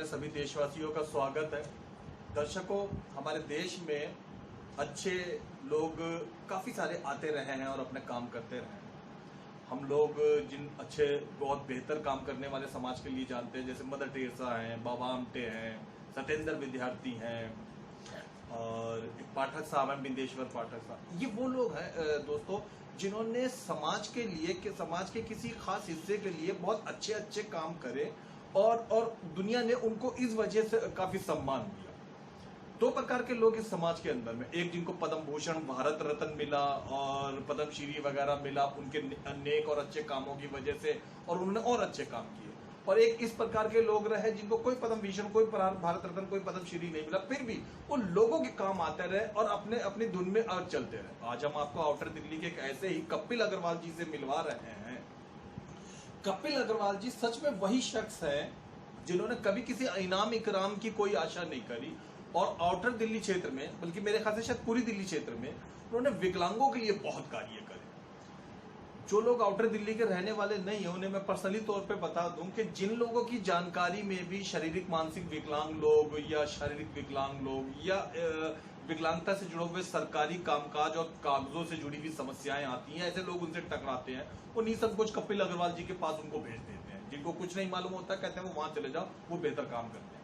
सभी देशवासियों का स्वागत है। दर्शकों, हमारे देश में अच्छे लोग काफ़ी सारे आते रहे हैं और अपने काम करते रहे हैं। हम लोग जिन अच्छे बहुत बेहतर काम करने वाले समाज के लिए जानते हैं, जैसे मदर टेरेसा हैं, बाबा आमटे हैं, सत्येंद्र विद्यार्थी हैं और एक पाठक साहब हैं, बिंदेश्वर पाठक साहब। ये वो लोग हैं दोस्तों, जिन्होंने समाज के लिए समाज के किसी खास हिस्से के लिए बहुत अच्छे अच्छे काम करे और दुनिया ने उनको इस वजह से काफी सम्मान दिया। दो प्रकार के लोग इस समाज के अंदर में, एक जिनको पद्म भूषण, भारत रत्न मिला और पद्मश्री वगैरह मिला उनके नेक और अच्छे कामों की वजह से, और उन्होंने और अच्छे काम किए। और एक इस प्रकार के लोग रहे जिनको कोई पद्म भूषण, कोई भारत रत्न, कोई पद्मश्री नहीं मिला, फिर भी उन लोगों के काम आते रहे और अपने अपनी धुन में चलते रहे। आज हम आपको आउटर दिल्ली के एक ऐसे ही कपिल अग्रवाल जी से मिलवा रहे हैं। कपिल अग्रवाल जी सच में वही शख्स है जिन्होंने कभी किसी इनाम इकराम की कोई आशा नहीं करी और आउटर दिल्ली क्षेत्र में, बल्कि मेरे ख्याल से शायद पूरी दिल्ली क्षेत्र में, उन्होंने विकलांगों के लिए बहुत कार्य करे। जो लोग आउटर दिल्ली के रहने वाले नहीं है उन्हें मैं पर्सनली तौर पे बता दूं कि जिन लोगों की जानकारी में भी शारीरिक मानसिक विकलांग लोग या शारीरिक विकलांग लोग या विकलांगता से जुड़े हुए सरकारी कामकाज और कागजों से जुड़ी हुई समस्याएं आती हैं, ऐसे लोग उनसे टकराते हैं, वो निसंकोच कपिल अग्रवाल जी के पास उनको भेज देते हैं। जिनको कुछ नहीं मालूम होता कहते हैं वो वहां चले जाओ, वो बेहतर काम करते हैं।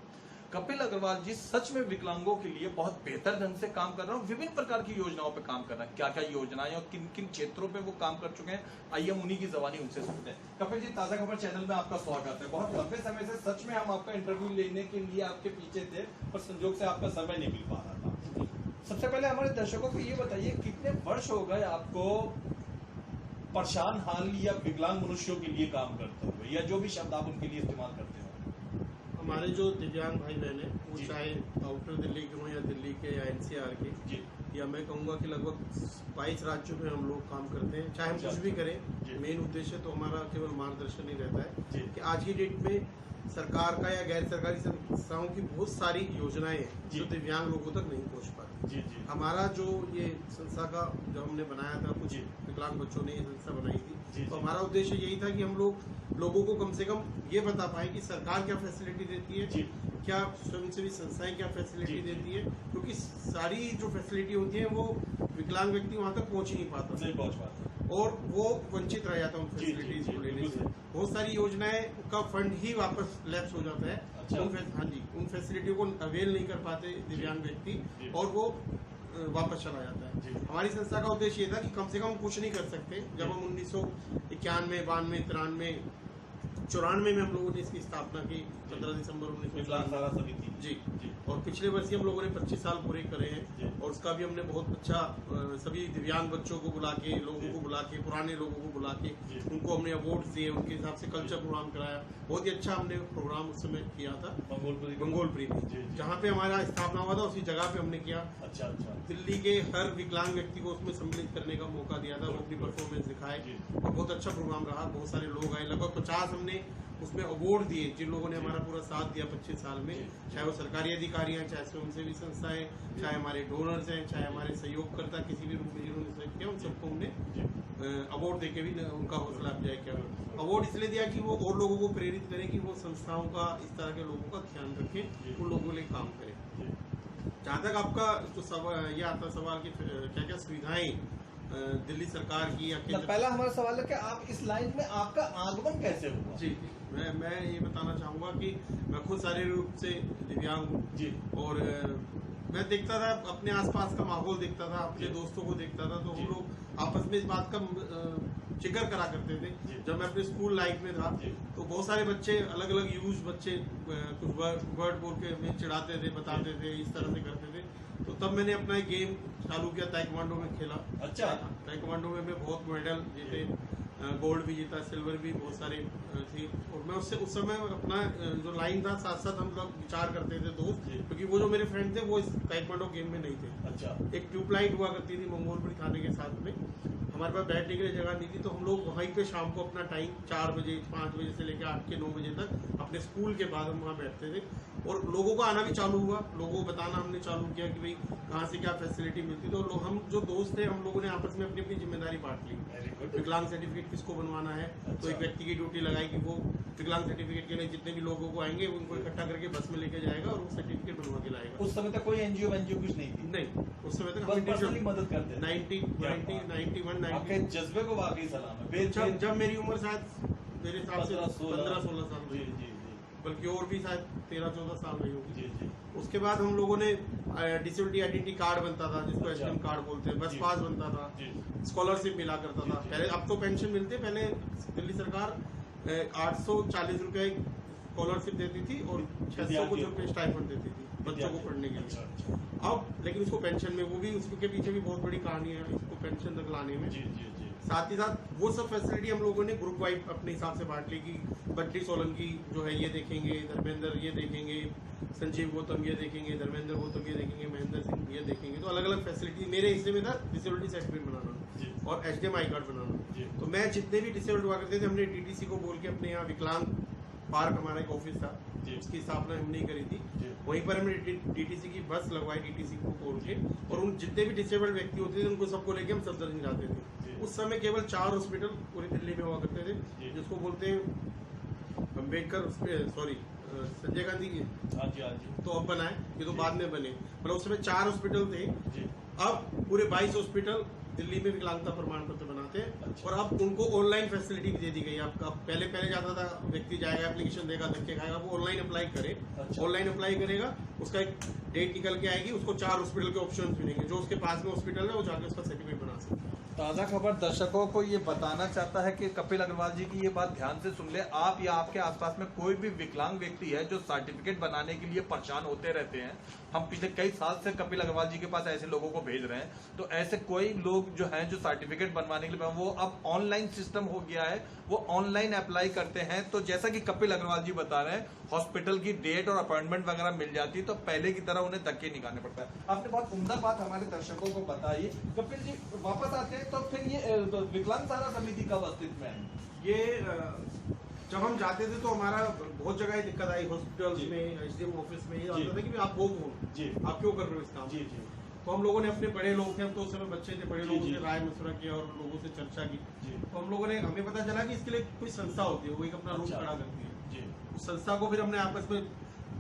कपिल अग्रवाल जी सच में विकलांगों के लिए बहुत बेहतर ढंग से काम कर रहे हैं, विभिन्न प्रकार की योजनाओं पे काम कर रहे हैं। क्या क्या योजनाएं और किन किन क्षेत्रों पे वो काम कर चुके हैं, आइए हम उन्हीं की जबानी उनसे सुनते हैं। कपिल जी, ताजा खबर चैनल में आपका स्वागत है। बहुत लंबे समय से सच में हम आपका इंटरव्यू लेने के लिए आपके पीछे थे, पर संजोग से आपका समय नहीं मिल पा रहा था। सबसे पहले हमारे दर्शकों को ये बताइए, कितने वर्ष हो गए आपको परेशान हाल या विकलांग मनुष्यों के लिए काम करते हुए, या जो भी शब्द आप उनके लिए इस्तेमाल करते हो? हमारे जो दिव्यांग भाई बहन है, वो चाहे आउटर दिल्ली के हों या दिल्ली के या एनसीआर के जी, या मैं कहूँगा कि लगभग 22 राज्यों में हम लोग काम करते हैं। चाहे हम कुछ भी करें, मेन उद्देश्य तो हमारा केवल मार्गदर्शन ही रहता है कि आज की डेट में सरकार का या गैर सरकारी संस्थाओं की बहुत सारी योजनाएं हैं जो दिव्यांग लोगों तक नहीं पहुंच पाती। हमारा जो ये संस्था का जब हमने बनाया था, कुछ विकलांग बच्चों ने ये संस्था बनाई थी, तो हमारा उद्देश्य यही था कि हम लोगों को कम से कम ये बता पाए कि सरकार क्या फैसिलिटी देती है, क्या स्वयंसेवी संस्थाएं क्या फैसिलिटी देती है, क्योंकि सारी जो फैसिलिटी होती है वो विकलांग व्यक्ति वहां तक पहुंच ही नहीं पाता और वो वंचित रह जाता है उन फैसिलिटीज को लेने से। बहुत सारी योजनाएं का फंड ही वापस लैप्स हो जाता है। हाँ जी, उन फैसिलिटियों को अवेल नहीं कर पाते दिव्यांग व्यक्ति और वो वापस चला जाता है। हमारी संस्था का उद्देश्य ये था कि कम से कम कुछ नहीं कर सकते। जब हम 1991, 92, 93, 94 में हम लोगों ने इसकी स्थापना की, 15 दिसंबर 1993 जी। और पिछले वर्ष ही हम लोगों ने 25 साल पूरे करे हैं और उसका भी हमने बहुत अच्छा सभी दिव्यांग बच्चों को बुला के, लोगों को बुला के, पुराने लोगों को बुला के उनको हमने अवार्ड दिए, उनके हिसाब से कल्चर प्रोग्राम कराया। बहुत ही अच्छा हमने प्रोग्राम उस समय किया था बंगोलपुरी में, जहाँ पे हमारा स्थापना हुआ था उसी जगह पे हमने किया। अच्छा। दिल्ली के हर विकलांग व्यक्ति को उसमें सम्मिलित करने का मौका दिया था, वो अपनी परफॉर्मेंस दिखाए और बहुत अच्छा प्रोग्राम रहा। बहुत सारे लोग आए, लगभग 50 हमने उसमें अवार्ड दिए जिन लोगों ने हमारा पूरा साथ दिया 25 साल में, चाहे वो सरकारी अधिकारी हैं, चाहे स्वयंसेवी संस्थाएं, चाहे हमारे डोनर्स हैं, चाहे हमारे सहयोगकर्ता किसी भी रूप में जिन्होंने सहयोग किया, उन सबको हमने अवार्ड देके भी उनका हौसला अफजाई किया। अवार्ड इसलिए दिया कि वो और लोगों को प्रेरित करें कि वो संस्थाओं का, इस तरह के लोगों का ध्यान रखें, उन लोगों के लिए काम करें। जहाँ तक आपका जो ये आता सवाल की क्या क्या सुविधाएं दिल्ली सरकार की या पहला हमारा सवाल है कि आप इस लाइन में आपका आगमन कैसे हुआ? जी, मैं ये बताना चाहूंगा कि मैं खुद शारीरिक रूप से दिव्यांग हूँ जी, और मैं देखता था अपने आसपास का माहौल, देखता था अपने दोस्तों को देखता था, तो हम लोग आपस में इस बात का जिक्र करा करते थे। जब मैं अपने स्कूल लाइफ में था तो बहुत सारे बच्चे, अलग अलग यूज बच्चे कुछ वर्ड बोल के हमें चिढ़ाते थे, बताते थे, इस तरह से करते थे। तो तब मैंने अपना एक गेम चालू किया, ताइक्वांडो में खेला। अच्छा। ताइक्वांडो में मैं बहुत मेडल जीते, गोल्ड भी जीता, सिल्वर भी बहुत सारे थी। और मैं उससे उस समय अपना जो लाइन था, साथ साथ हम लोग विचार करते थे दोस्त, क्योंकि वो जो मेरे फ्रेंड थे वो इस ताइक्वांडो गेम में नहीं थे। अच्छा। एक ट्यूबलाइट हुआ करती थी मंगोलपुरी थाने के साथ में, हमारे पास बैठने के लिए जगह नहीं थी, तो हम लोग वहीं पे शाम को अपना टाइम 4 बजे 5 बजे से लेकर 8 के 9 बजे तक अपने स्कूल के बाद हम वहाँ बैठते थे और लोगों को आना भी चालू हुआ, लोगों को बताना हमने चालू किया कि भाई कहाँ से क्या फैसिलिटी मिलती। तो हम जो दोस्त थे हम लोगों ने आपस में अपनी अपनी जिम्मेदारी बांट ली। विकलांग सर्टिफिकेट किसको बनवाना है, तो एक व्यक्ति की ड्यूटी लगाई कि वो विकलांग सर्टिफिकेट के लिए जितने भी लोगों को आएंगे उनको इकट्ठा करके बस में लेके जाएगा और वो सर्टिफिकेट बनवा के लाएगा। उस समय तक कोई एनजीओ कुछ नहीं थी? नहीं, उस समय तक पर्सनली मदद करते 91 जज्बे को वाकई सलाम है। जब मेरी उम्र शायद मेरे हिसाब से 15-16 साल जी हुई, जी बल्कि और भी शायद 13-14 साल रही होगी। जी जी उसके बाद हम लोगों ने डिसेबिलिटी आइडेंटिटी कार्ड बनता था, जिसको एचएम कार्ड बोलते हैं, बस पास बनता था, स्कॉलरशिप मिला करता था पहले। अब तो पेंशन मिलती है, पहले दिल्ली सरकार 840 रुपए स्कॉलरशिप देती थी और 600 कुछ रुपए स्टाइपेंड देती थी बच्चों को पढ़ने के लिए। अब लेकिन उसको पेंशन में, वो भी उसके पीछे भी बहुत बड़ी कहानी है इसको पेंशन तक लाने में। साथ ही साथ वो सब फैसिलिटी हम लोगों ने ग्रुप वाइज अपने हिसाब से बांट ली कि बट्टी सोलंकी जो है ये देखेंगे, धर्मेंद्र ये देखेंगे, संजीव गौतम ये देखेंगे, धर्मेंद्र गौतम ये देखेंगे, महेंद्र सिंह ये देखेंगे। तो अलग अलग फैसिलिटी मेरे हिस्से में था डिसेबिलिटी सर्टिफिकेट बनाना और HDMI कार्ड बनाना। तो मैं जितने भी डिसेबल्ड हुआ करते थे हमने DTC को बोल के अपने यहाँ विकलांग पार्क हमारा एक ऑफिस था, उसकी स्थापना हमने करी थी। वहीं पर हमने DTC की बस लगवाई, DTC को बोल के, और उन जितने भी डिसेबल्ड व्यक्ति होते थे उनको सबको लेके हम सफदरजंग जाते थे। उस समय केवल 4 हॉस्पिटल पूरी दिल्ली में हुआ करते थे, जिसको बोलते हैं अम्बेडकर, सॉरी संजय गांधी की, तो अब बनाए, ये तो बाद में बने। मतलब उस समय 4 हॉस्पिटल थे, अब पूरे 22 हॉस्पिटल दिल्ली में विकलांगता प्रमाण पत्र बनाते हैं। और अब उनको ऑनलाइन फैसिलिटी भी दे दी गई। आपका पहले जाता था व्यक्ति जाएगा, एप्लीकेशन देगा, धक्के खाएगा, वो ऑनलाइन अप्लाई करे, ऑनलाइन अप्लाई करेगा, उसका एक डेट निकल के आएगी, उसको 4 हॉस्पिटल के ऑप्शन मिलेंगे, जो उसके पास में हॉस्पिटल है वो जाके उसका सर्टिफिकेट बना सकता है। ताज़ा खबर दर्शकों को ये बताना चाहता है कि कपिल अग्रवाल जी की ये बात ध्यान से सुन ले। आप या आपके आसपास में कोई भी विकलांग व्यक्ति है जो सर्टिफिकेट बनाने के लिए परेशान होते रहते हैं, हम पिछले कई साल से कपिल अग्रवाल जी के पास ऐसे लोगों को भेज रहे हैं। तो ऐसे कोई लोग जो हैं जो सर्टिफिकेट बनवाने के लिए, वो अब ऑनलाइन सिस्टम हो गया है, वो ऑनलाइन अप्लाई करते हैं। तो जैसा कि कपिल अग्रवाल जी बता रहे हैं, हॉस्पिटल की डेट और अपॉइंटमेंट वगैरह मिल जाती है, तो पहले की तरह उन्हें धक्के निकालने पड़ता है। आपने बहुत उम्दा बात हमारे दर्शकों को बताई। कपिल जी वापस आते हैं, तो फिर ये विकलांग सारा समिति कब अस्तित्व में है? ये जब हम जाते थे तो हमारा बहुत जगह दिक्कत आई, हॉस्पिटल्स में, HDM ऑफिस में ये आता था कि आप हो कौन, आप क्यों कर रहे हो इस काम। तो हम लोगों ने अपने बड़े लोग थे, हम तो उस समय बच्चे थे, बड़े लोगों से राय मशवरा किया और लोगों से चर्चा की। तो हम लोगों ने, हमें पता चला कि इसके लिए कोई संस्था होती है, वो एक अपना रूल खड़ा करती है। उस संस्था को फिर हमने आपस में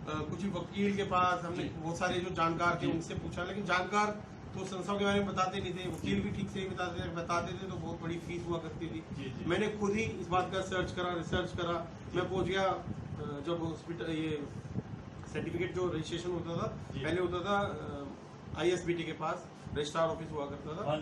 कुछ वकील के पास, हमने बहुत सारे जो जानकार थे उनसे पूछा, लेकिन जानकार तो संस्थाओं के बारे में बताते नहीं थे, वकील भी ठीक से नहीं बताते थे, तो बहुत बड़ी फीस हुआ करती थी। मैंने खुद ही इस बात का रिसर्च करा। मैं पहुंच गया, जब हॉस्पिटल ये सर्टिफिकेट जो रजिस्ट्रेशन होता था, पहले होता था ISBT के पास, रजिस्ट्रार ऑफिस हुआ करता था। हाँ,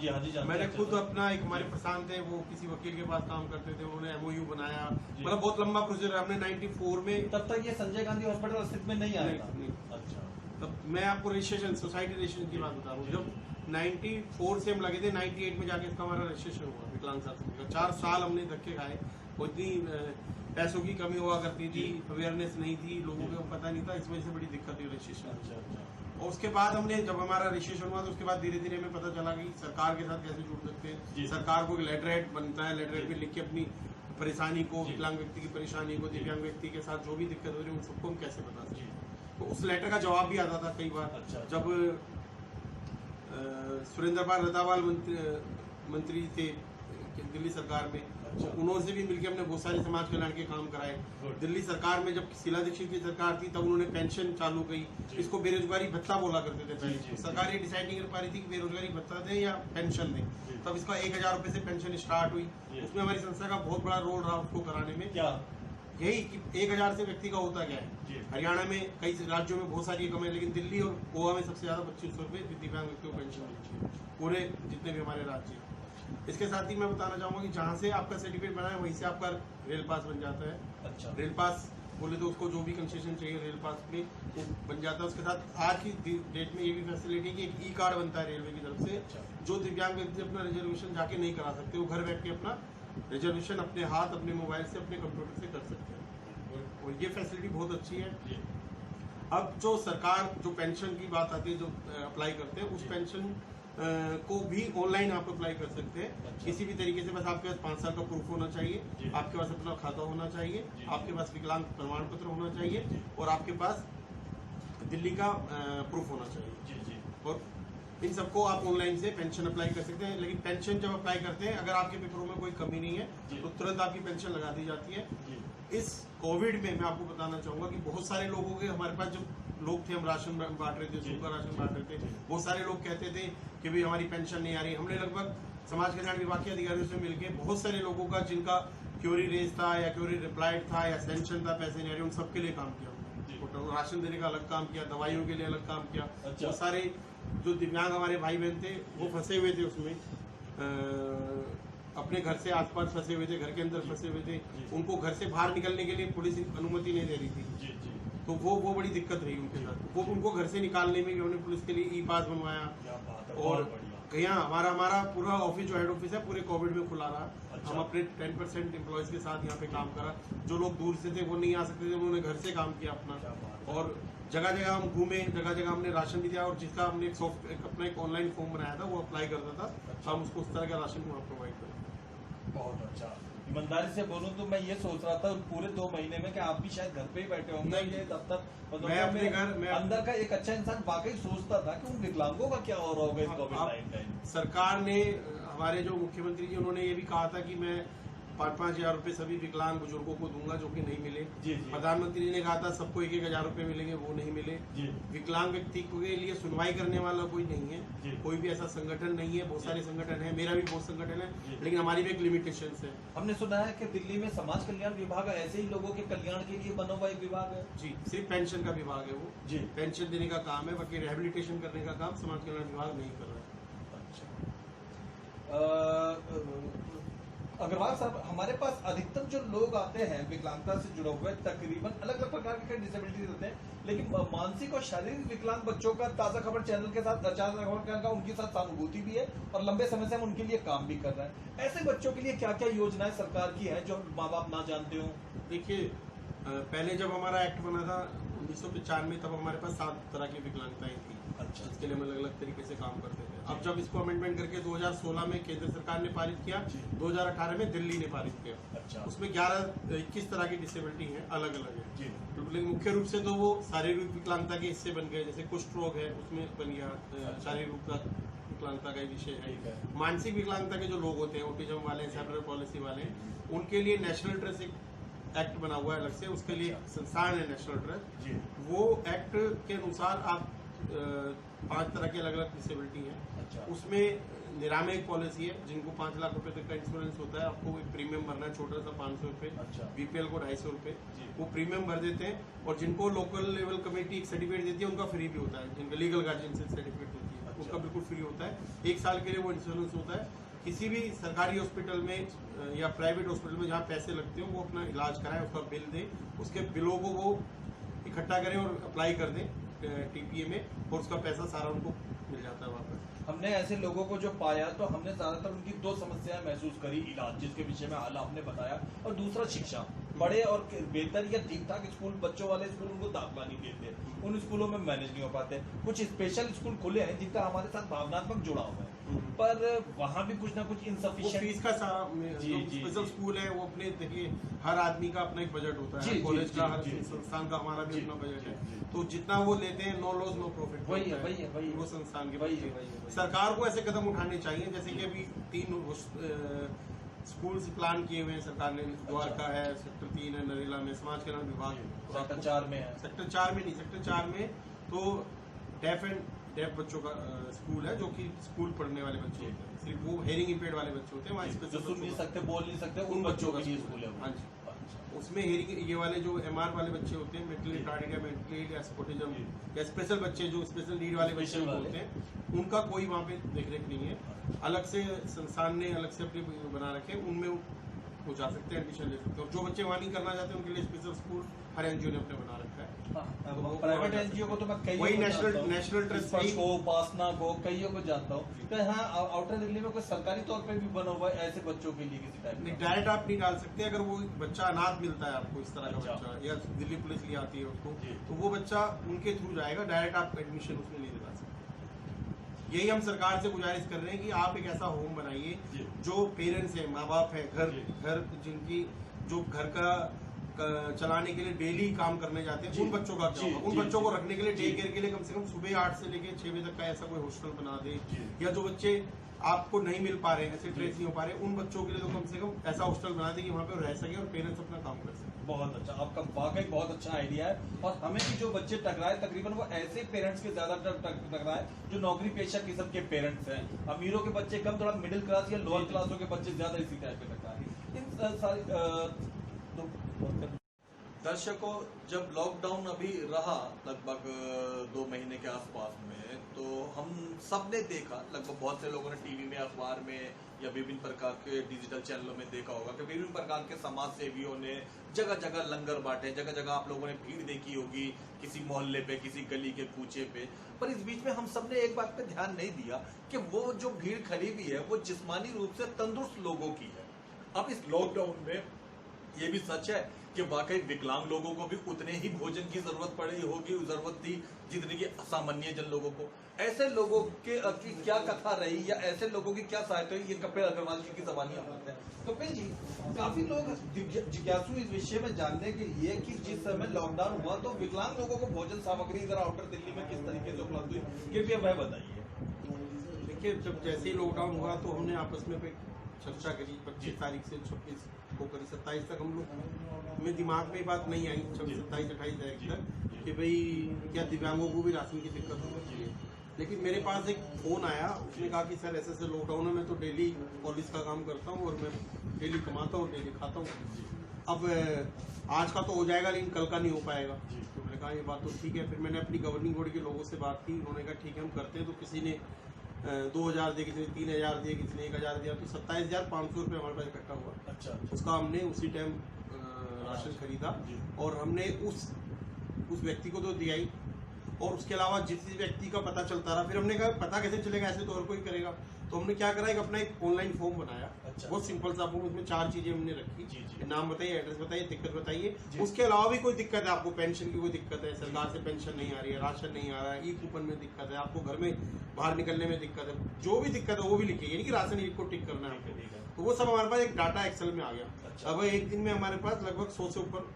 मैंने खुद अपना, एक हमारे प्रशांत थे, वो किसी वकील के पास काम करते थे, उन्होंने MOU बनाया, मतलब बहुत लंबा प्रोसीजर। हमने 94 में, तब तक ये संजय गांधी हॉस्पिटल अस्तित्व में नहीं आया था। अच्छा, तब मैं आपको रजिस्ट्रेशन, सोसाइटी रजिस्ट्रेशन की बात बता रहा हूँ। जब 94 से हम लगे थे, 98 में जाके इसका हमारा रजिस्ट्रेशन हुआ विकलांग साथी का। 4 साल हमने धक्के खाए, उतनी पैसों की कमी हुआ करती थी, अवेयरनेस नहीं थी, लोगों को पता नहीं था, इस वजह से बड़ी दिक्कत हुई रजिस्ट्रेशन। और उसके बाद हमने, जब हमारा रजिस्ट्रेशन हुआ तो उसके बाद धीरे धीरे हमें पता चला कि सरकार के साथ कैसे जुड़ सकते हैं। सरकार को एक लेटर हेड बनता है, लेटर हेड में लिख के अपनी परेशानी को, विकलांग व्यक्ति की परेशानी को, दिव्यांग व्यक्ति के साथ जो भी दिक्कत हो रही है उन सबको हम कैसे बता सकते हैं। तो उस लेटर का जवाब भी आता था कई बार। जब सुरेंद्र पाल रतावाल मंत्री थे दिल्ली सरकार में, तो उन्होंने भी मिलकर हमने बहुत सारे समाज कल्याण के काम कराए। दिल्ली सरकार में जब शीला दीक्षित की सरकार थी, तब उन्होंने पेंशन चालू की, इसको बेरोजगारी भत्ता बोला करते थे पहले। सरकार ये डिसाइड नहीं कर पा रही थी कि बेरोजगारी भत्ता दें या पेंशन दें, तब इसका 1000 रुपए से पेंशन स्टार्ट हुई। उसमें हमारी संस्था का बहुत बड़ा रोल रहा उसको कराने में। क्या यही कि 1000 से व्यक्ति का होता क्या है। हरियाणा में, कई राज्यों में बहुत सारी कम है, लेकिन दिल्ली और गोवा में सबसे ज्यादा 2500 रुपए दिव्यांग व्यक्तियों को पेंशन मिलती है, पूरे जितने भी हमारे राज्य। इसके साथ ही मैं बताना चाहूंगा कि जहाँ से आपका सर्टिफिकेट बना है वहीं से आपका रेल पास बन जाता है। अच्छा, रेल पास बोले तो उसको जो भी कंसेशन चाहिए रेल पास में वो बन जाता है। उसके साथ आज की डेट में ये भी फैसिलिटी है कि एक ई कार्ड बनता है रेलवे की तरफ से। जो दिव्यांग व्यक्ति अपना रिजर्वेशन जाके नहीं करा सकते, वो घर बैठ के अपना रिजर्वेशन अपने हाथ, अपने मोबाइल से, अपने कंप्यूटर से कर सकते हैं, और ये फैसिलिटी बहुत अच्छी है। अब जो सरकार, जो पेंशन की बात आती है, जो अप्लाई करते हैं, उस पेंशन को भी ऑनलाइन आप अप्लाई कर सकते हैं। अच्छा। किसी भी तरीके से, बस आपके पास 5 साल का प्रूफ होना चाहिए, आपके पास अपना खाता होना चाहिए, आपके पास विकलांग प्रमाण पत्र होना चाहिए, और आपके पास दिल्ली का प्रूफ होना चाहिए। जी जी। और इन सबको आप ऑनलाइन से पेंशन अप्लाई कर सकते हैं। लेकिन पेंशन जब अप्लाई करते हैं, अगर आपके पेपरों में कोई कमी नहीं है तो तुरंत आपकी पेंशन लगा दी जाती है। इस कोविड में मैं आपको बताना चाहूंगा कि बहुत सारे लोगों के, हमारे पास जो लोग थे, हम राशन बांट रहे थे, सूखा राशन बांट रहे थे, बहुत सारे लोग कहते थे कि भाई हमारी पेंशन नहीं आ रही। हमने लगभग समाज कल्याण विभाग के अधिकारियों से मिलकर बहुत सारे लोगों का, जिनका क्यूरी रेज था या क्यूरी रिप्लाइड था या सेंशन था, पैसे नहीं आ रहे, उन सबके लिए काम किया। राशन देने का अलग काम किया, दवाइयों के लिए अलग काम किया। बहुत सारे जो दिव्यांग हमारे भाई बहन थे वो फंसे हुए थे उसमें, अपने घर से आसपास फंसे हुए थे, घर के अंदर फंसे हुए थे, उनको घर से बाहर निकलने के लिए पुलिस अनुमति नहीं दे रही थी। तो वो बड़ी दिक्कत रही उनके साथ। वो उनको घर से निकालने में हमने पुलिस के लिए ई पास बनवाया। और यहाँ हमारा पूरा ऑफिस, जो हेड ऑफिस है, पूरे कोविड में खुला रहा। हम अपने 10% एम्प्लॉयज के साथ यहाँ पे काम करा। जो लोग दूर से थे वो नहीं आ सकते थे, उन्होंने घर से काम किया अपना। और जगह जगह हम घूमे, जगह जगह हमने राशन भी दिया। और जिसका हमने अपना एक ऑनलाइन फॉर्म बनाया था, वो अप्लाई करता था, हम उसको उस तरह का राशन वहाँ प्रोवाइड करें। बहुत अच्छा। ईमानदारी से बोलूं तो मैं ये सोच रहा था पूरे 2 महीने में कि आप भी शायद घर पे ही बैठे होंगे। ये दफ्तर मैं अपने घर में अंदर का एक अच्छा इंसान वाकई सोचता था कि उन विकलांगों का क्या हो रहा होगा इस कोविड-19। सरकार ने, हमारे जो मुख्यमंत्री जी, उन्होंने ये भी कहा था कि मैं 5-5 हजार रुपए सभी विकलांग बुजुर्गों को दूंगा, जो कि नहीं मिले। प्रधानमंत्री ने कहा था सबको 1-1 हजार रुपए मिलेंगे, वो नहीं मिले। विकलांग व्यक्ति के लिए सुनवाई करने वाला कोई नहीं है, कोई भी ऐसा संगठन नहीं है। बहुत सारे संगठन है, मेरा भी बहुत संगठन है, लेकिन हमारी भी एक लिमिटेशन है। हमने सुना है कि दिल्ली में समाज कल्याण विभाग ऐसे ही लोगों के कल्याण के लिए बना हुआ एक विभाग है। जी, सिर्फ पेंशन का विभाग है वो। जी, पेंशन देने का काम है, बाकी रिहेबिलिटेशन करने का काम समाज कल्याण विभाग नहीं कर रहा है। अग्रवाल साहब, हमारे पास अधिकतर जो लोग आते हैं विकलांगता से जुड़े हुए, तकरीबन अलग अलग प्रकार के डिसेबिलिटीज होते हैं, लेकिन मानसिक और शारीरिक विकलांग बच्चों का ताजा खबर चैनल के साथ, ताजा खबर का उनके साथ सहानुभूति भी है और लंबे समय से हम उनके लिए काम भी कर रहे हैं। ऐसे बच्चों के लिए क्या क्या योजनाएं सरकार की है जो माँ बाप ना जानते हो? देखिए, पहले जब हमारा एक्ट बना था 1995 में, तब हमारे पास 7 तरह की विकलांगताएं थी। अच्छा, इसके लिए हम अलग अलग तरीके से काम करते थे। अब जब इसको अमेंडमेंट करके 2016 में केंद्र सरकार ने पारित किया, 2018 में दिल्ली ने पारित किया। अच्छा, उसमें 21 तरह की डिसेबिलिटी है, अलग अलग है। लेकिन मुख्य रूप से तो वो शारीरिक विकलांगता के हिस्से बन गए, जैसे कुष्ठ रोग है उसमें बन गया, शारीरिक विकलांगता का विषय है। मानसिक विकलांगता के जो लोग होते हैं, ऑटिज्म वाले, सेरेब्रल पॉलिसी वाले, उनके लिए नेशनल ट्रस्ट एक्ट बना हुआ है अलग से, उसके लिए संस्थान है नेशनल ट्रस्ट। वो एक्ट के अनुसार आप 5 तरह की अलग अलग डिसेबिलिटी है। अच्छा। उसमें निरामय एक पॉलिसी है, जिनको 5 लाख रुपए तक का इंश्योरेंस होता है, आपको एक प्रीमियम भरना है छोटा सा 500 रुपए। अच्छा। बीपीएल को 250 रुपए, वो प्रीमियम भर देते हैं। और जिनको लोकल लेवल कमेटी एक सर्टिफिकेट देती है, उनका फ्री भी होता है। जिनका लीगल गार्जियन से सर्टिफिकेट होती है, उसका बिल्कुल फ्री होता है। 1 साल के लिए वो इंश्योरेंस होता है। किसी भी सरकारी हॉस्पिटल में या प्राइवेट हॉस्पिटल में जहाँ पैसे लगते हो, वो अपना इलाज कराएं, उसका बिल दें, उसके बिलों को वो इकट्ठा करें और अप्लाई कर दें टीपीए में, और उसका पैसा सारा उनको मिल जाता है वापस। हमने ऐसे लोगों को जो पाया, तो हमने ज्यादातर उनकी 2 समस्याएं महसूस करी। इलाज, जिसके विषय में हाल आपने बताया, और दूसरा शिक्षा। बड़े और बेहतर या ठीक ठाक स्कूल, बच्चों वाले स्कूल, उनको दाखिला नहीं देते, उन स्कूलों में मैनेज नहीं हो पाते। कुछ स्पेशल स्कूल खुले हैं जिनका हमारे साथ भावनात्मक जुड़ाव है, पर वहाँ भी कुछ ना कुछ इनसफिशिएंट। फीस का सारा स्पेशल स्कूल है, वो अपने, देखिए हर आदमी का अपना एक बजट होता है, कॉलेज का, हर संस्थान का, हमारा भी अपना बजट है। तो जितना वो लेते हैं, नो लॉस नो प्रॉफिट, वही है वो संस्थान के। सरकार को ऐसे कदम उठाने चाहिए, जैसे कि अभी 3 स्कूल्स प्लान किए हुए हैं सरकार ने। द्वारका है, सेक्टर 3 है, नरेला में, समाज कल्याण विभाग सेक्टर 4 में है। सेक्टर 4 में नहीं, सेक्टर 4 में तो डेफ बच्चों का स्कूल है, जो कि स्कूल पढ़ने वाले बच्चे होते हैं, सिर्फ वो हेयरिंग इम्पेयर्ड वाले बच्चे होते हैं, वहाँ स्पेशल सुन नहीं सकते, बोल नहीं सकते, उन बच्चों का स्कूल है। हाँ जी, उसमें हेयरिंग, ये वाले जो एमआर वाले बच्चे होते हैं, मेंटली रिटार्डेड या मेंटली या ऑटिज्म या स्पेशल बच्चे, जो स्पेशल नीड वाले बच्चे होते हैं, उनका कोई वहाँ पे देखरेख नहीं है। अलग से संस्थान ने अलग से अपने बना रखे, उनमें वो जा सकते हैं, एडमिशन ले सकते हैं। और जो बच्चे वहाँ नहीं करना चाहते, उनके लिए स्पेशल स्कूल हर एनजीओ ने अपने बना रखा है। प्राइवेट एनजीओ को तो मैं कई, वही नेशनल ट्रस्ट को, उपासना को, कईयों को जानता हूँ। तो हाँ, आउटर दिल्ली में कोई सरकारी तौर पे भी बना हुआ है ऐसे बच्चों के लिए किसी टाइप? नहीं, डायरेक्ट आप नहीं डाल सकते। अगर वो बच्चा अनाथ मिलता है आपको, इस तरह का बच्चा, या दिल्ली पुलिस ले आती है उसको, तो वो बच्चा उनके थ्रू जाएगा, डायरेक्ट आप एडमिशन उसमें नहीं दिला सकते। यही हम सरकार से गुजारिश कर रहे हैं कि आप एक ऐसा होम बनाइए, जो पेरेंट्स है, माँ बाप है, घर जिनकी, जो घर का चलाने के लिए डेली काम करने जाते हैं, उन बच्चों का क्या होगा? उन बच्चों को रखने के लिए डे केयर के लिए कम से कम सुबह 8 से लेकर 6 बजे तक का ऐसा कोई हॉस्टल बना दे, या जो बच्चे आपको नहीं मिल पा रहे हैं, ऐसे ट्रेस नहीं हो पा रहे, उन बच्चों के लिए तो कम से कम ऐसा हॉस्टल बना दे कि वहाँ पे रह सके और पेरेंट्स अपना काम कर सके। बहुत अच्छा, आपका वाकई बहुत अच्छा आइडिया है। और हमें भी जो बच्चे टकराए तकरीबन वो ऐसे पेरेंट्स के ज्यादा टकराए जो नौकरी पेशा किस्म के पेरेंट्स हैं। अमीरों के बच्चे कम, थोड़ा मिडिल क्लास या लोअर क्लासों के बच्चे ज्यादा इसी टाइप के टकराए। इन सारी दर्शकों, जब लॉकडाउन अभी रहा लगभग 2 महीने के आसपास में, तो हम सब ने देखा, लगभग बहुत से लोगों ने टीवी में, अखबार में या विभिन्न प्रकार के डिजिटल चैनलों में देखा होगा कि विभिन्न प्रकार के समाज सेवियों ने जगह जगह लंगर बांटे, जगह जगह आप लोगों ने भीड़ देखी होगी, किसी मोहल्ले पे, किसी गली के कूचे पे। पर इस बीच में हम सब ने एक बात पे ध्यान नहीं दिया कि वो जो भीड़ खड़ी हुई है वो जिस्मानी रूप से तंदुरुस्त लोगों की है। अब इस लॉकडाउन में ये भी सच है कि वाकई विकलांग लोगों को भी उतने ही भोजन की जरूरत पड़ी होगी, जरूरत थी जितनी की असामान्य जन लोगों को। ऐसे लोगों की क्या कथा रही या ऐसे लोगों की क्या सहायता हुई, ये कपिल अग्रवाल जी की जबानी आप सकते हैं। कपिल जी, काफी लोग जिज्ञासु इस विषय में जानने के लिए कि जिस समय लॉकडाउन हुआ तो विकलांग लोगों को भोजन सामग्री इधर आउटर दिल्ली में किस तरीके से उपलब्ध हुई, कृपया वह बताइए। देखिए, जब जैसे ही लॉकडाउन हुआ तो हमने आपस में चर्चा करी, 25 तारीख से 26 को करी, 27 तक हम लोग में दिमाग में बात नहीं आई, 26, 27, 28 तारीख तक, कि भाई क्या दिव्यांगों को भी राशन की दिक्कत हो सकती है। लेकिन मेरे पास एक फोन आया, उसने कहा कि सर ऐसे लॉकडाउन में मैं तो डेली पुलिस का काम करता हूँ और मैं डेली कमाता हूँ, डेली खाता हूँ, अब आज का तो हो जाएगा लेकिन कल का नहीं हो पाएगा। तो मैंने कहा ये बात तो ठीक है। फिर मैंने अपनी गवर्निंग बॉडी के लोगों से बात की, उन्होंने कहा ठीक है हम करते हैं। तो किसी ने 2000 दिए, किसी ने 3000 दिए, किसी ने 1000 दिया, तो 27,500 रुपये हमारे पास इकट्ठा हुआ। अच्छा, उसका हमने उसी टाइम राशन खरीदा और हमने उस व्यक्ति को तो दिया ही, और उसके अलावा जिस व्यक्ति का पता चलता रहा, फिर हमने कहा पता कैसे चलेगा, ऐसे तो और कोई करेगा। तो हमने क्या करा, अपना एक ऑनलाइन फॉर्म बनाया। अच्छा। बहुत सिंपल सा फॉर्म, उसमें 4 चीजें हमने रखी। जी। नाम बताइए, एड्रेस बताइए, दिक्कत बताइए। उसके अलावा भी कोई दिक्कत है आपको, पेंशन की कोई दिक्कत है, सरकार से पेंशन नहीं आ रही है, राशन नहीं आ रहा है, ई कूपन में दिक्कत है, आपको घर में बाहर निकलने में दिक्कत है, जो भी दिक्कत है वो भी लिखिए, यानी कि राशन को टिक करना है आपको। तो वो सब हमारे पास एक डाटा एक्सेल में आ गया। अच्छा। अब एक दिन में हमारे पास लगभग 100 से ऊपर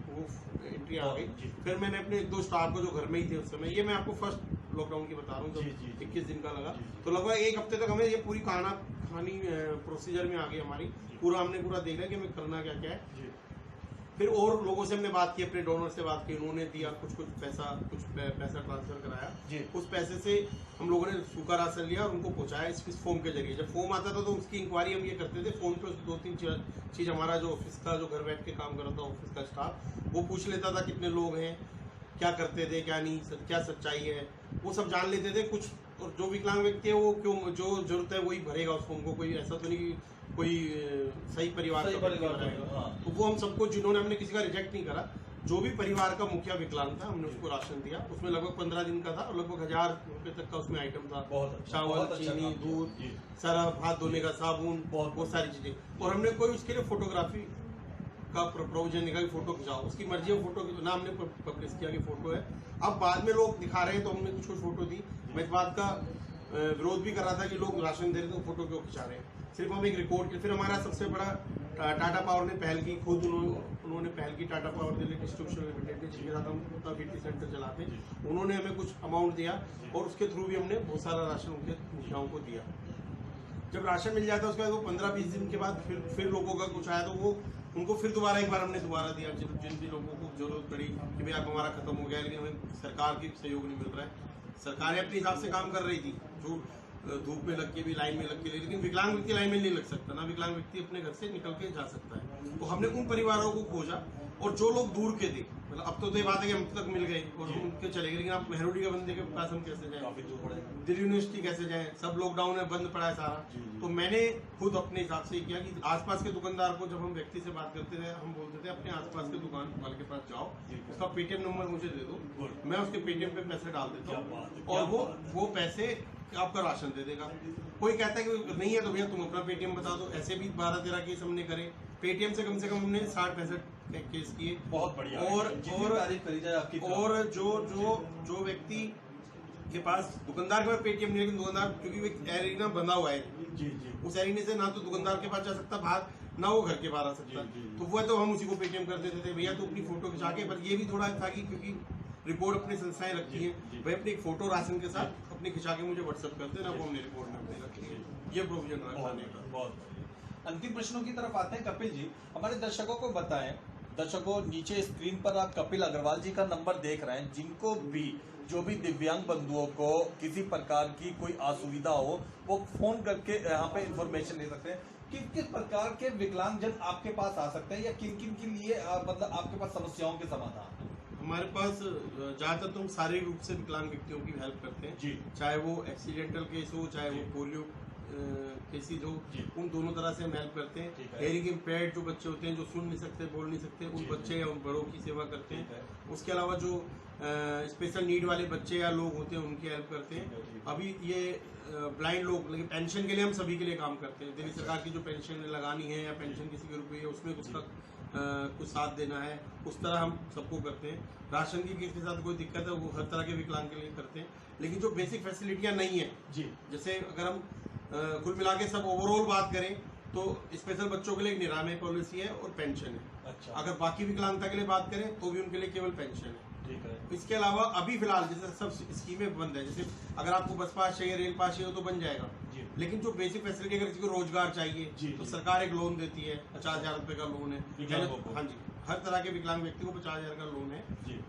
वो एंट्री आ गई। फिर मैंने अपने 1-2 स्टाफ को जो घर में ही थे उस समय, ये मैं आपको फर्स्ट लॉकडाउन की बता रहा हूँ, जब 21 दिन का लगा, तो लगभग 1 हफ्ते तक हमें ये पूरी कहानी प्रोसीजर में आ गई हमारी। हमने पूरा देख लिया कि हमें करना क्या क्या है। फिर और लोगों से हमने बात की, अपने डोनर से बात की, उन्होंने दिया कुछ पैसा ट्रांसफर कराया। उस पैसे से हम लोगों ने सूखा राशन लिया और उनको पहुंचाया इस फॉर्म के जरिए। जब फॉर्म आता था तो उसकी इंक्वायरी हम ये करते थे, फोन पे 2-3 चीज हमारा जो ऑफिस का, जो घर बैठ के काम कर रहा था ऑफिस का स्टाफ, वो पूछ लेता था कितने लोग हैं, क्या करते थे, क्या नहीं, क्या सच्चाई है, वो सब जान लेते थे। कुछ और जो विकलांग व्यक्ति है वो क्यों, जो जरूरत है वही भरेगा उस फॉर्म को, कोई ऐसा तो नहीं कि कोई सही परिवार का भरेगा। तो वो हम सबको, जिन्होंने, हमने किसी का रिजेक्ट नहीं करा, जो भी परिवार का मुखिया विकलांग था हमने उसको राशन दिया। उसमें लगभग 15 दिन का था और लगभग 1000 रुपए तक का उसमें आइटम था। चावल, चीनी, दूध, सरफ, हाथ धोने का साबुन, बहुत सारी चीजें। और हमने कोई उसके लिए फोटोग्राफी का प्रोविजन निकाल, फोटो खिंचाओ, उसकी मर्जी है फोटो ना, हमने पब्लिश किया कि फोटो है। अब बाद में लोग दिखा रहे हैं तो हमने कुछ फोटो दी। मैं इस बात का विरोध भी कर रहा था कि लोग राशन दे रहे तो फोटो क्यों खिंचा रहे हैं, सिर्फ हम एक रिकॉर्ड के। फिर हमारा सबसे बड़ा टाटा पावर ने पहल की, खुद उन्होंने पहल की, Tata power Delhi distribution limited ने, जिसके साथ हम अपना BT सेंटर चलाते हैं। उन्होंने हमें कुछ अमाउंट दिया और उसके थ्रू भी हमने बहुत सारा राशन उनके मुखियाओं को दिया। जब राशन मिल जाता है उसके बाद वो 15-20 दिन के बाद फिर लोगों का कुछ आया तो वो उनको फिर दोबारा एक बार हमने दोबारा दिया। जिन भी लोगों को जरूरत पड़ी कि भाई अब हमारा खत्म हो गया, लेकिन हमें सरकार की सहयोग नहीं मिल रहा है। सरकारें अपने हिसाब से काम कर रही थी, जो धूप में लग के भी, लाइन में लग के, लेकिन विकलांग व्यक्ति लाइन में नहीं लग सकता ना, विकलांग व्यक्ति अपने घर से निकल के जा सकता है। तो हमने उन परिवारों को खोजा और जो लोग दूर के थे, मतलब अब तो ये बात है कि हम तक मिल गए और उनके चले गए, लेकिन आप मेहरोडी के बंदे के पास हम कैसे जाएं, काफी दूर पड़ेगा, दिल्ली यूनिवर्सिटी कैसे जाएं, सब लॉकडाउन में बंद पड़ा है सारा। तो मैंने खुद अपने हिसाब से किया कि आसपास के दुकानदार को, जब हम व्यक्ति से बात करते थे, हम बोलते थे अपने आसपास के दुकान वाले के पास जाओ, उसका पेटीएम नंबर मुझे दे दो, मैं उसके पेटीएम पे पैसे डाल देता हूँ और वो पैसे आपका राशन दे देगा। कोई कहता है कि नहीं है तो भैया तुम अपना पेटीएम बता दो। ऐसे भी 12-13 केस हमने करे, पेटीएम से कम हमने 60-65 केस किए। बहुत बढ़िया। और तारीफ करी जाए आपकी। और जो व्यक्ति के पास दुकानदार के पास पेटीएम नहीं, लेकिन दुकानदार क्योंकि वो एरिना बंधा हुआ है जी उस एरिने से ना तो दुकानदार के पास जा सकता बाहर, ना वो घर के बाहर आ सकता। तो वो तो हम उसी को पेटीएम कर देते थे, भैया तो अपनी फोटो खिंचा के। पर ये भी थोड़ा था कि क्योंकि रिपोर्ट अपनी संस्थाएं रखती है, भाई अपनी एक फोटो राशन के साथ अपनी खिंचा के मुझे व्हाट्सएप कर देना, वो हमने रिपोर्ट में अपने रखेंगे। ये प्रोविजन रखने का। बहुत बढ़िया। अंतिम प्रश्नों की तरफ आते हैं। कपिल जी, हमारे दर्शकों को बताएं, दर्शकों नीचे स्क्रीन पर आप कपिल अग्रवाल जी का नंबर देख रहे हैं, जिनको भी जो भी दिव्यांग बंधुओं को किसी प्रकार की कोई असुविधा हो, वो फोन करके यहाँ पे इंफॉर्मेशन ले सकते हैं। किस किस प्रकार के विकलांगजन आपके पास आ सकते हैं, या किन किन के लिए मतलब आपके पास समस्याओं के समाधान? हमारे पास ज्यादातर तो हम शारीरिक रूप से विकलांग व्यक्तियों की हेल्प करते हैं जी। चाहे वो एक्सीडेंटल केस हो, चाहे वो पोलियो केसेज हो, उन दोनों तरह से हम हेल्प करते हैं। हेयरिंग इम्पेयर्ड जो बच्चे होते हैं, जो सुन नहीं सकते, बोल नहीं सकते, उन बच्चे या उन बड़ों की सेवा करते हैं। उसके अलावा जो स्पेशल नीड वाले बच्चे या लोग होते हैं उनकी हेल्प करते हैं। अभी ये ब्लाइंड लोग, लेकिन पेंशन के लिए हम सभी के लिए काम करते हैं। दिल्ली सरकार की जो पेंशन लगानी है या पेंशन किसी के रुपये है उसमें उसका कुछ साथ देना है, उस तरह हम सबको करते हैं। राशन की किसी के साथ कोई दिक्कत है वो हर तरह के विकलांग के लिए करते हैं। लेकिन जो बेसिक फैसिलिटियां नहीं है जी, जैसे अगर हम कुल मिला के सब ओवरऑल बात करें तो स्पेशल बच्चों के लिए एक निरामय पॉलिसी है और पेंशन है। अच्छा, अगर बाकी विकलांगता के लिए बात करें तो भी उनके लिए केवल पेंशन है। ठीक है। इसके अलावा अभी फिलहाल जैसे सब स्कीमें बंद है, जैसे अगर आपको बस पास चाहिए, रेल पास चाहिए तो बन जाएगा जी। लेकिन जो बेसिक फैसिलिटी, अगर किसी को रोजगार चाहिए जी, तो जी। सरकार एक लोन देती है, 50,000 रुपए का लोन है विकलांगों को। हाँ जी, हर तरह के विकलांग व्यक्ति को 50,000 का लोन है। जी,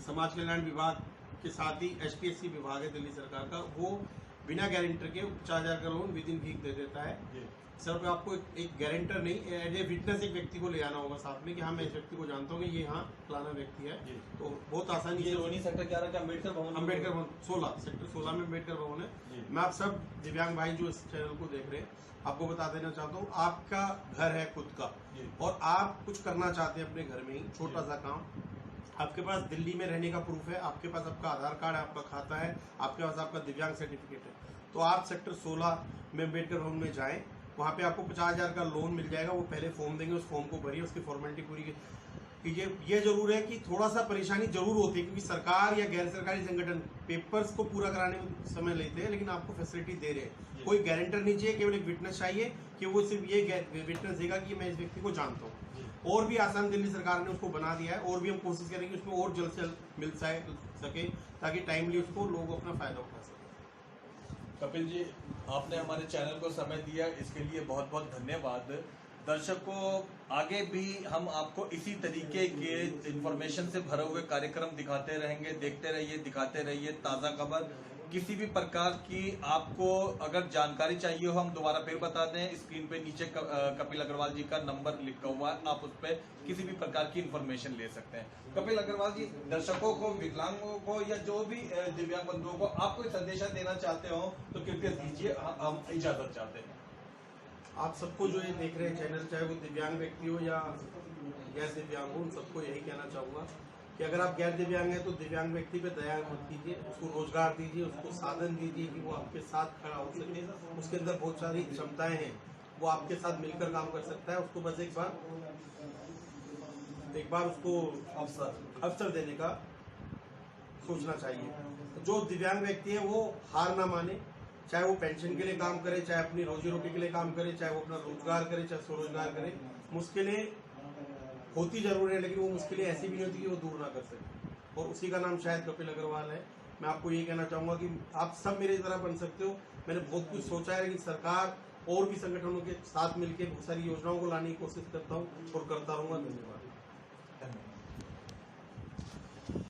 समाज कल्याण विभाग के साथ ही HPSC विभाग है दिल्ली सरकार का, वो बिना गारंटर के 50,000 का लोन विद इन वीक दे देता है। जी। सर आपको एक गारंटर नहीं, एज ए विटनेस एक व्यक्ति को ले आना होगा साथ में कि हाँ मैं इस व्यक्ति को जानता हूँ कि ये हाँ फलाना व्यक्ति है। जी। तो बहुत आसानी ये से रोहिणी सेक्टर 11 के अम्बेडकर भवन, अम्बेडकर भवन 16 सेक्टर 16 में अम्बेडकर भवन जी। है। मैं आप सब दिव्यांग भाई जो इस चैनल को देख रहे हैं आपको बता देना चाहता हूँ, आपका घर है खुद का जी। और आप कुछ करना चाहते हैं अपने घर में ही छोटा सा काम, आपके पास दिल्ली में रहने का प्रूफ है, आपके पास आपका आधार कार्ड है, आपका खाता है, आपके पास आपका दिव्यांग सर्टिफिकेट है, तो आप सेक्टर 16 में अम्बेडकर भवन में जाएं। वहाँ पे आपको 50,000 का लोन मिल जाएगा। वो पहले फॉर्म देंगे, उस फॉर्म को भरिए, उसकी फॉर्मेलिटी पूरी कीजिए। ये जरूर है कि थोड़ा सा परेशानी जरूर होती है क्योंकि सरकार या गैर सरकारी संगठन पेपर्स को पूरा कराने में समय लेते हैं, लेकिन आपको फैसिलिटी दे रहे हैं। कोई गारंटर नहीं चाहिए, केवल एक विटनेस चाहिए कि वो सिर्फ ये विटनेस देगा कि मैं इस व्यक्ति को जानता हूँ। और भी आसान दिल्ली सरकार ने उसको बना दिया है, और भी हम कोशिश करेंगे उसमें और जल्द से जल्द मिल सके ताकि टाइमली उसको लोग अपना फायदा उठा सकें। कपिल जी, आपने हमारे चैनल को समय दिया, इसके लिए बहुत बहुत धन्यवाद। दर्शकों, आगे भी हम आपको इसी तरीके के इंफॉर्मेशन से भरे हुए कार्यक्रम दिखाते रहेंगे। देखते रहिए, दिखाते रहिए ताज़ा खबर। किसी भी प्रकार की आपको अगर जानकारी चाहिए हो, हम दोबारा फिर बता दें, स्क्रीन पे नीचे कपिल अग्रवाल जी का नंबर लिखा हुआ है, आप उस पर किसी भी प्रकार की इंफॉर्मेशन ले सकते हैं। कपिल अग्रवाल जी, दर्शकों को, विकलांगों को या जो भी दिव्यांग बंधुओं को आप कोई संदेशा देना चाहते हो तो कृपया दीजिए, हम इजाजत चाहते हैं। आप सबको जो ये देख रहे हैं चैनल, चाहे वो दिव्यांग व्यक्ति हो या गैर दिव्यांग हो, उन सबको यही कहना चाहूँगा कि अगर आप गैर दिव्यांग हैं तो दिव्यांग व्यक्ति पे दया मत कीजिए, उसको रोजगार दीजिए, उसको साधन दीजिए कि वो आपके साथ खड़ा हो सके। उसके अंदर बहुत सारी क्षमताएं हैं, वो आपके साथ मिलकर काम कर सकता है। उसको बस एक बार उसको अवसर देने का सोचना चाहिए। जो दिव्यांग व्यक्ति है वो हार ना माने, चाहे वो पेंशन के लिए काम करे, चाहे अपनी रोजी रोटी के लिए काम करे, चाहे वो अपना रोजगार करे, चाहे स्वरोजगार करे। मुश्किलें होती जरूर है, लेकिन वो मुश्किलें ऐसी भी नहीं होती कि वो दूर ना कर सके, और उसी का नाम शायद कपिल अग्रवाल है। मैं आपको ये कहना चाहूंगा कि आप सब मेरी तरह बन सकते हो। मैंने बहुत कुछ सोचा है, लेकिन सरकार और भी संगठनों के साथ मिलकर बहुत सारी योजनाओं को लाने की कोशिश करता हूँ और करता रहूंगा। धन्यवाद।